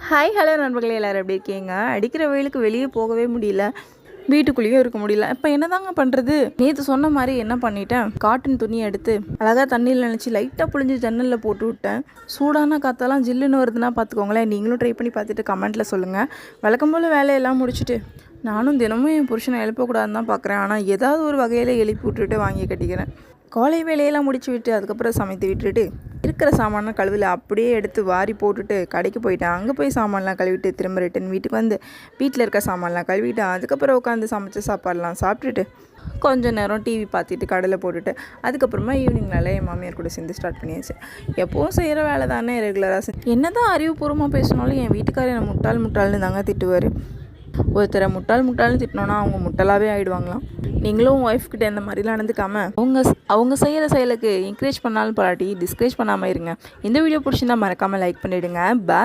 Hi hello நண்பர்களே, எல்லோரும் எப்படி இருக்கீங்க? அடிக்கிற வெயிலுக்கு வெளியே போகவே முடியல, வீட்டுக்குள்ளேயும் இருக்க முடியல. இப்போ என்னதாங்க பண்ணுறது? நேற்று சொன்ன மாதிரி என்ன பண்ணிட்டேன், காட்டன் துணியை எடுத்து அழகாக தண்ணியில் நினச்சி லைட்டாக புழிஞ்சு ஜன்னலில் போட்டு விட்டேன். சூடான காற்றெல்லாம் ஜில்லுன்னு வருதுன்னா பார்த்துக்கோங்களேன். நீங்களும் ட்ரை பண்ணி பார்த்துட்டு கமெண்ட்டில் சொல்லுங்கள். வழக்கம் போல் வேலையெல்லாம் முடிச்சுட்டு நானும் தினமும் என் புருஷனை எழுப்பக்கூடாதுன்னு தான் பார்க்குறேன். ஆனால் ஏதாவது ஒரு வகையில் எழுப்பி விட்டுட்டு வாங்கி கட்டிக்கிறேன். காலை வேலையெல்லாம் முடிச்சு விட்டு அதுக்கப்புறம் சமைத்து விட்டுட்டு இருக்கிற சாமான்லாம் கழுவில் அப்படியே எடுத்து வாரி போட்டுட்டு கடைக்கு போயிட்டேன். அங்கே போய் சாமான்லாம் கழுவிட்டு திரும்ப ரிட்டன் வீட்டுக்கு வந்து வீட்டில் இருக்க சாமான்லாம் கழுவிட்டு அதுக்கப்புறம் உட்காந்து சமைச்ச சாப்பாடெலாம் சாப்பிட்டுட்டு கொஞ்சம் நேரம் டிவி பார்த்துட்டு கடையில் போட்டுட்டு அதுக்கப்புறமா ஈவினிங்னால என் மாமியார் கூட சேர்ந்து ஸ்டார்ட் பண்ணியாச்சு. எப்போவும் செய்கிற வேலை தானே ரெகுலராக. என்ன தான் அறிவுபூர்வமாக பேசினாலும் என் வீட்டுக்காரர் என்னை முட்டாள்னு தாங்க திட்டுவார். ஒருத்தரை முட்டாள்னு திட்டினோன்னா அவங்க முட்டலாகவே ஆகிடுவாங்களாம். நீங்களும் உங்கள் ஒய்ஃப்கிட்ட இந்த மாதிரிலாம் நடந்துக்காமல் அவங்க செய்கிற செயலுக்கு என்கரேஜ் பண்ணாலும் பாராட்டி டிஸ்கரேஜ் பண்ணாமல் இருங்க. இந்த வீடியோ பிடிச்சிருந்தா மறக்காமல் லைக் பண்ணிவிடுங்க. பாய்.